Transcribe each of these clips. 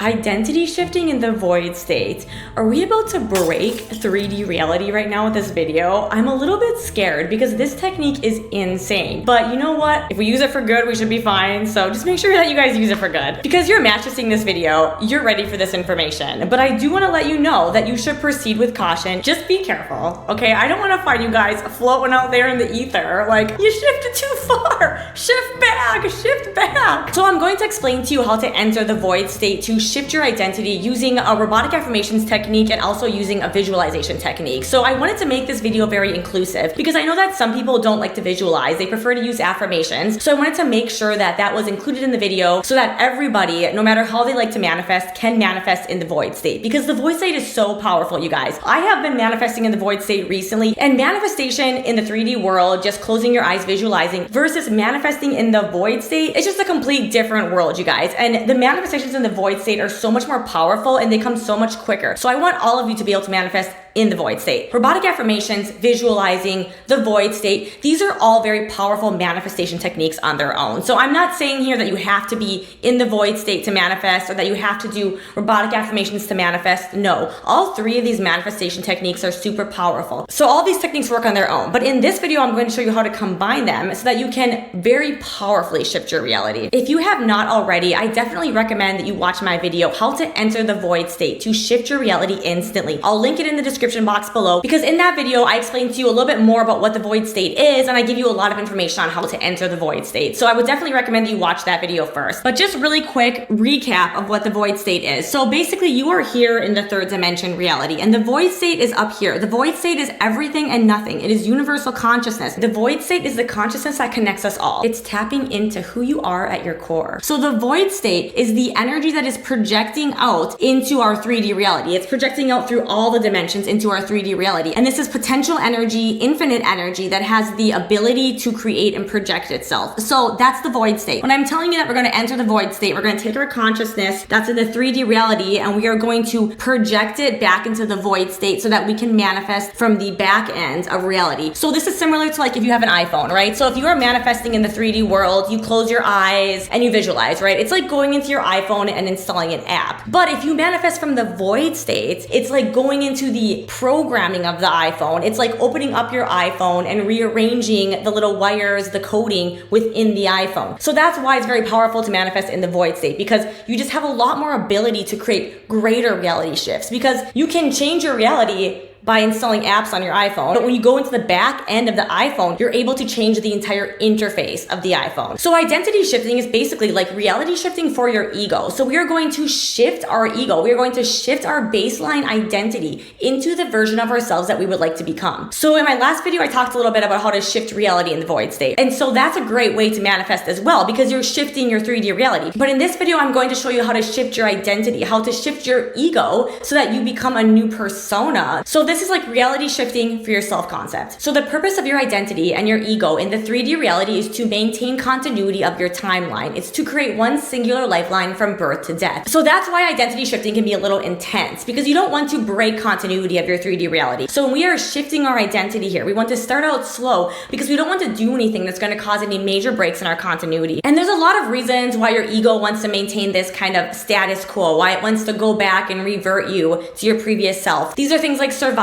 Identity shifting in the void state. Are we about to break 3D reality right now with this video? I'm a little bit scared because this technique is insane. But you know what? If we use it for good, we should be fine. So just make sure that you guys use it for good. Because you're matching this video, you're ready for this information. But I do want to let you know that you should proceed with caution. Just be careful, okay? I don't want to find you guys floating out there in the ether. Like, you shifted too far. Shift back, shift back. So I'm going to explain to you how to enter the void state to shift your identity using a robotic affirmations technique and also using a visualization technique. So I wanted to make this video very inclusive because I know that some people don't like to visualize. They prefer to use affirmations. So I wanted to make sure that that was included in the video so that everybody, no matter how they like to manifest, can manifest in the void state, because the void state is so powerful, you guys. I have been manifesting in the void state recently, and manifestation in the 3D world, just closing your eyes, visualizing, versus manifesting in the void state, it's just a complete different world, you guys. And the manifestations in the void state are so much more powerful and they come so much quicker. So I want all of you to be able to manifest in the void state. Robotic affirmations, visualizing, the void state, these are all very powerful manifestation techniques on their own. So I'm not saying here that you have to be in the void state to manifest or that you have to do robotic affirmations to manifest. No, all three of these manifestation techniques are super powerful. So all these techniques work on their own. But in this video, I'm going to show you how to combine them so that you can very powerfully shift your reality. If you have not already, I definitely recommend that you watch my video, How to Enter the Void State to Shift Your Reality Instantly. I'll link it in the description box below, because in that video I explain to you a little bit more about what the void state is, and I give you a lot of information on how to enter the void state. So I would definitely recommend that you watch that video first. But just really quick recap of what the void state is. So basically you are here in the third dimension reality, and the void state is up here. The void state is everything and nothing. It is universal consciousness. The void state is the consciousness that connects us all. It's tapping into who you are at your core. So the void state is the energy that is projecting out into our 3D reality. It's projecting out through all the dimensions into our 3D reality. And this is potential energy, infinite energy that has the ability to create and project itself. So that's the void state. When I'm telling you that we're going to enter the void state, we're going to take our consciousness that's in the 3D reality and we are going to project it back into the void state so that we can manifest from the back end of reality. So this is similar to like if you have an iPhone, right? So if you are manifesting in the 3D world, you close your eyes and you visualize, right? It's like going into your iPhone and installing an app. But if you manifest from the void state, it's like going into the programming of the iPhone. It's like opening up your iPhone and rearranging the little wires, the coding within the iPhone. So that's why it's very powerful to manifest in the void state, because you just have a lot more ability to create greater reality shifts, because you can change your reality by installing apps on your iPhone. But when you go into the back end of the iPhone, you're able to change the entire interface of the iPhone. So identity shifting is basically like reality shifting for your ego. So we are going to shift our ego. We are going to shift our baseline identity into the version of ourselves that we would like to become. So in my last video, I talked a little bit about how to shift reality in the void state. And so that's a great way to manifest as well, because you're shifting your 3D reality. But in this video, I'm going to show you how to shift your identity, how to shift your ego so that you become a new persona. So this is like reality shifting for your self-concept. So the purpose of your identity and your ego in the 3D reality is to maintain continuity of your timeline. It's to create one singular lifeline from birth to death. So that's why identity shifting can be a little intense, because you don't want to break continuity of your 3D reality. So when we are shifting our identity here, we want to start out slow because we don't want to do anything that's going to cause any major breaks in our continuity. And there's a lot of reasons why your ego wants to maintain this kind of status quo, why it wants to go back and revert you to your previous self. These are things like survival,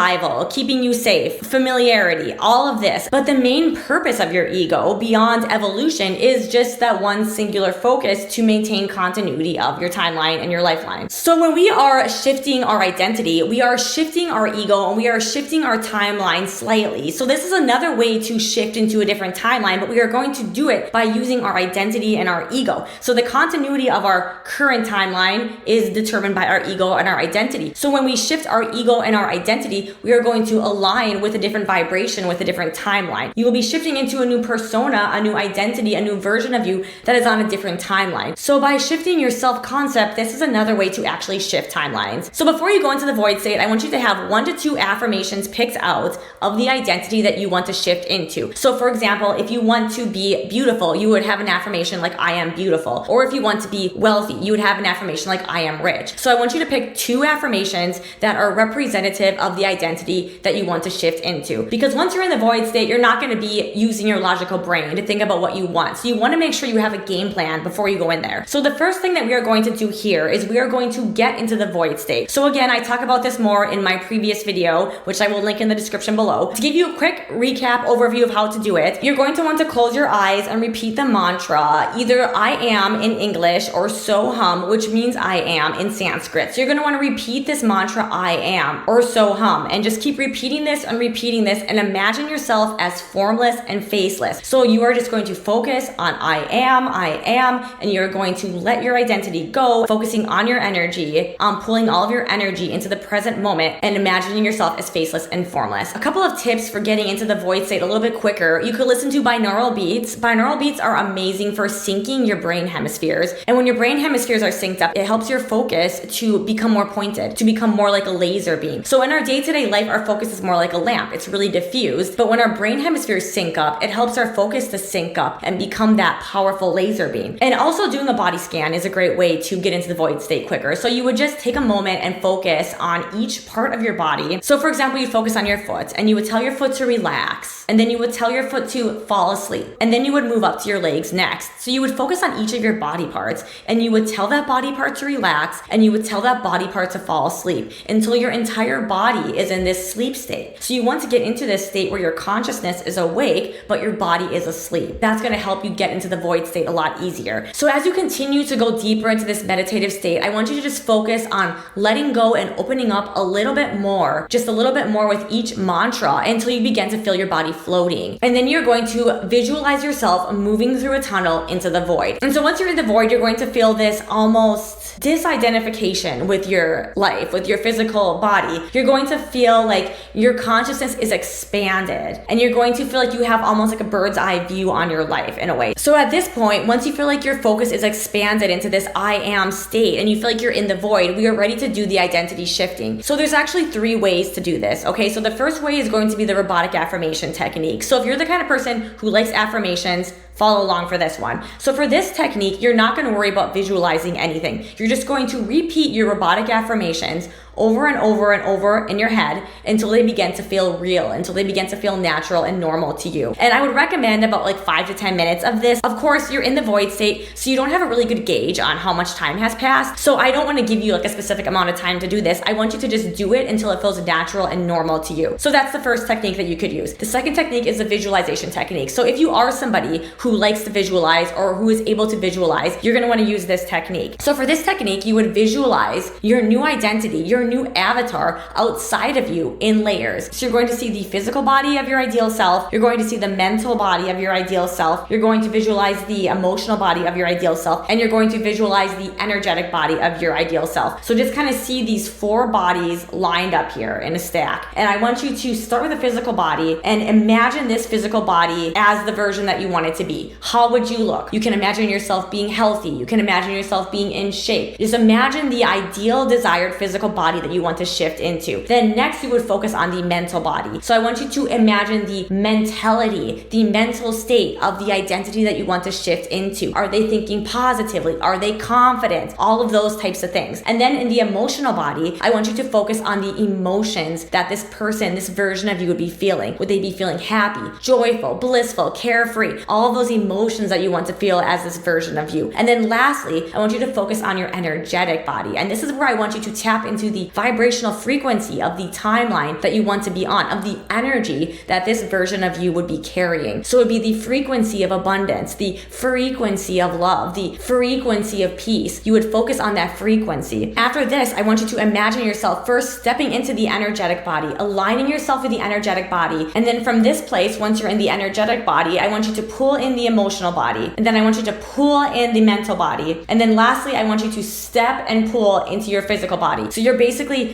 keeping you safe, familiarity, all of this. But the main purpose of your ego beyond evolution is just that one singular focus to maintain continuity of your timeline and your lifeline. So when we are shifting our identity, we are shifting our ego and we are shifting our timeline slightly. So this is another way to shift into a different timeline, but we are going to do it by using our identity and our ego. So the continuity of our current timeline is determined by our ego and our identity. So when we shift our ego and our identity, we are going to align with a different vibration, with a different timeline. You will be shifting into a new persona, a new identity, a new version of you that is on a different timeline. So by shifting your self-concept, this is another way to actually shift timelines. So before you go into the void state, I want you to have 1 to 2 affirmations picked out of the identity that you want to shift into. So for example, if you want to be beautiful, you would have an affirmation like I am beautiful. Or if you want to be wealthy, you would have an affirmation like I am rich. So I want you to pick 2 affirmations that are representative of the identity that you want to shift into. Because once you're in the void state, you're not going to be using your logical brain to think about what you want. So you want to make sure you have a game plan before you go in there. So the first thing that we are going to do here is we are going to get into the void state. So again, I talk about this more in my previous video, which I will link in the description below. To give you a quick recap overview of how to do it, you're going to want to close your eyes and repeat the mantra, either I am in English or so hum, which means I am in Sanskrit. So you're going to want to repeat this mantra, I am, or so hum, and just keep repeating this and imagine yourself as formless and faceless. So you are just going to focus on I am, and you're going to let your identity go, focusing on your energy, pulling all of your energy into the present moment and imagining yourself as faceless and formless. A couple of tips for getting into the void state a little bit quicker. You could listen to binaural beats. Binaural beats are amazing for syncing your brain hemispheres. And when your brain hemispheres are synced up, it helps your focus to become more pointed, to become more like a laser beam. So in our day-to-day life, our focus is more like a lamp. It's really diffused. But when our brain hemispheres sync up, it helps our focus to sync up and become that powerful laser beam. And also doing a body scan is a great way to get into the void state quicker. So you would just take a moment and focus on each part of your body. So for example, you focus on your foot and you would tell your foot to relax. And then you would tell your foot to fall asleep. And then you would move up to your legs next. So you would focus on each of your body parts and you would tell that body part to relax and you would tell that body part to fall asleep until your entire body is in this sleep state. So you want to get into this state where your consciousness is awake, but your body is asleep. That's going to help you get into the void state a lot easier. So as you continue to go deeper into this meditative state, I want you to just focus on letting go and opening up a little bit more, just a little bit more with each mantra until you begin to feel your body floating. And then you're going to visualize yourself moving through a tunnel into the void. And so once you're in the void, you're going to feel this almost disidentification with your life, with your physical body. You're going to feel like your consciousness is expanded and you're going to feel like you have almost like a bird's eye view on your life in a way. So at this point, once you feel like your focus is expanded into this I am state and you feel like you're in the void, we are ready to do the identity shifting. So there's actually 3 ways to do this. Okay, so the first way is going to be the robotic affirmation technique. So if you're the kind of person who likes affirmations, follow along for this one. So for this technique, you're not going to worry about visualizing anything. You're just going to repeat your robotic affirmations over and over and over in your head until they begin to feel real, until they begin to feel natural and normal to you. And I would recommend about like 5 to 10 minutes of this. Of course, you're in the void state, so you don't have a really good gauge on how much time has passed. So I don't want to give you like a specific amount of time to do this. I want you to just do it until it feels natural and normal to you. So that's the first technique that you could use. The second technique is the visualization technique. So if you are somebody who likes to visualize or who is able to visualize, you're going to want to use this technique. So for this technique, you would visualize your new identity, your new avatar outside of you in layers. So you're going to see the physical body of your ideal self. You're going to see the mental body of your ideal self. You're going to visualize the emotional body of your ideal self. And you're going to visualize the energetic body of your ideal self. So just kind of see these 4 bodies lined up here in a stack. And I want you to start with the physical body and imagine this physical body as the version that you want it to be. How would you look? You can imagine yourself being healthy. You can imagine yourself being in shape. Just imagine the ideal desired physical body that you want to shift into. Then next you would focus on the mental body. So I want you to imagine the mentality, the mental state of the identity that you want to shift into. Are they thinking positively? Are they confident? All of those types of things. And then in the emotional body, I want you to focus on the emotions that this person, this version of you would be feeling. Would they be feeling happy, joyful, blissful, carefree? All of those emotions that you want to feel as this version of you. And then lastly, I want you to focus on your energetic body. And this is where I want you to tap into the vibrational frequency of the timeline that you want to be on, of the energy that this version of you would be carrying. So it would be the frequency of abundance, the frequency of love, the frequency of peace. You would focus on that frequency. After this, I want you to imagine yourself first stepping into the energetic body, aligning yourself with the energetic body. And then from this place, once you're in the energetic body, I want you to pull in the emotional body. And then I want you to pull in the mental body. And then lastly, I want you to step and pull into your physical body. So you're basically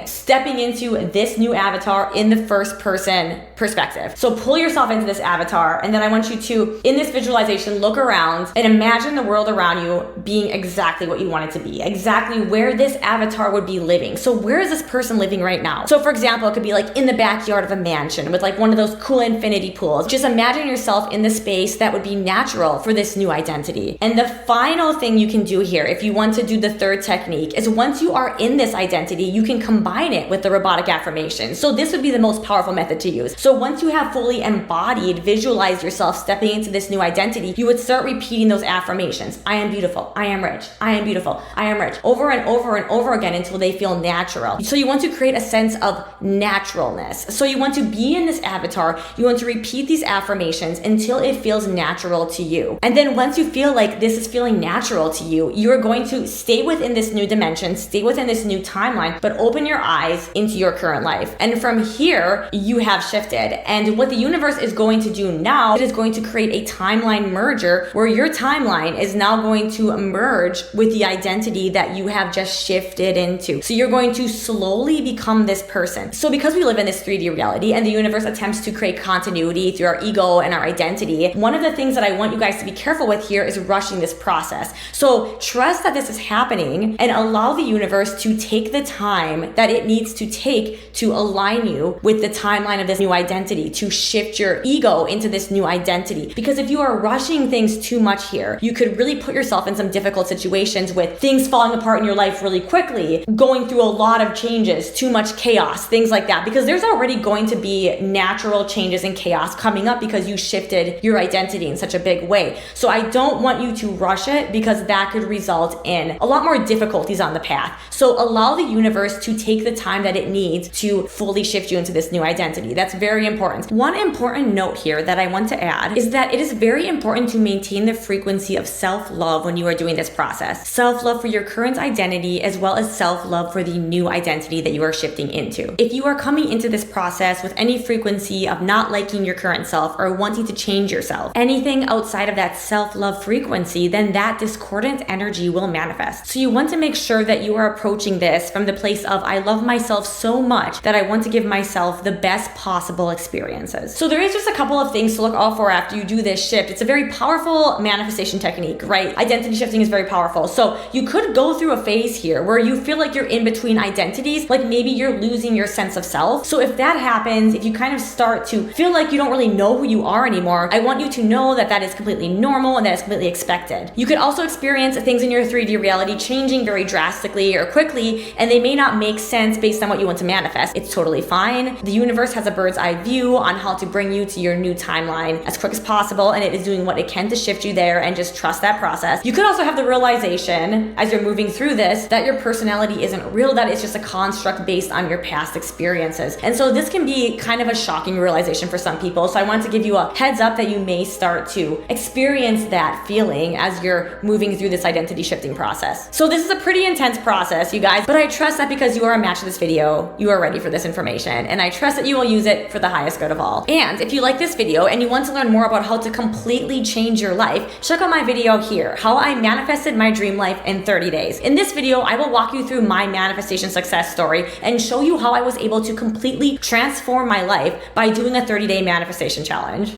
stepping into this new avatar in the first person perspective. So pull yourself into this avatar, and then I want you to, in this visualization, look around and imagine the world around you being exactly what you want it to be, exactly where this avatar would be living. So where is this person living right now? So for example, it could be like in the backyard of a mansion with like one of those cool infinity pools. Just imagine yourself in the space space that would be natural for this new identity. And the final thing you can do here, if you want to do the third technique, is once you are in this identity, you can combine it with the robotic affirmations. So this would be the most powerful method to use. So once you have fully embodied, visualized yourself stepping into this new identity, you would start repeating those affirmations. I am beautiful. I am rich. I am beautiful. I am rich. Over and over and over again until they feel natural. So you want to create a sense of naturalness. So you want to be in this avatar. You want to repeat these affirmations until it feels natural to you. And then once you feel like this is feeling natural to you, you're going to stay within this new dimension, stay within this new timeline, but open your eyes into your current life. And from here, you have shifted. And what the universe is going to do now, it is going to create a timeline merger where your timeline is now going to merge with the identity that you have just shifted into. So you're going to slowly become this person. So because we live in this 3D reality and the universe attempts to create continuity through our ego and our identity, one of the things that I want you guys to be careful with here is rushing this process. So trust that this is happening and allow the universe to take the time that it needs to take to align you with the timeline of this new identity, to shift your ego into this new identity. Because if you are rushing things too much here, you could really put yourself in some difficult situations with things falling apart in your life really quickly, going through a lot of changes, too much chaos, things like that. Because there's already going to be natural changes and chaos coming up because you shifted your identity in such a big way. So I don't want you to rush it because that could result in a lot more difficulties on the path. So allow the universe to take the time that it needs to fully shift you into this new identity. That's very important. One important note here that I want to add is that it is very important to maintain the frequency of self-love when you are doing this process. Self-love for your current identity as well as self-love for the new identity that you are shifting into. If you are coming into this process with any frequency of not liking your current self or wanting to change yourself, anything outside of that self-love frequency, then that discordant energy will manifest. So you want to make sure that you are approaching this from the place of, I love myself so much that I want to give myself the best possible experiences. So there is just a couple of things to look out for after you do this shift. It's a very powerful manifestation technique, right? Identity shifting is very powerful. So you could go through a phase here where you feel like you're in between identities, like maybe you're losing your sense of self. So if that happens, if you kind of start to feel like you don't really know who you are anymore, I want you to know that that is completely normal and that is completely expected. You could also experience things in your 3D reality changing very drastically or quickly, and they may not make sense based on what you want to manifest. It's totally fine. The universe has a bird's eye view on how to bring you to your new timeline as quick as possible, and it is doing what it can to shift you there, and just trust that process. You could also have the realization as you're moving through this that your personality isn't real, that it's just a construct based on your past experiences. And so this can be kind of a shocking realization for some people. So I wanted to give you a heads up that you may start to experience that feeling as you're moving through this identity shifting process. So this is a pretty intense process, you guys, but I trust that because you are a match to this video, you are ready for this information, and I trust that you will use it for the highest good of all. And if you like this video and you want to learn more about how to completely change your life, check out my video here, how I manifested my dream life in 30 days. In this video, I will walk you through my manifestation success story and show you how I was able to completely transform my life by doing a 30-day manifestation challenge.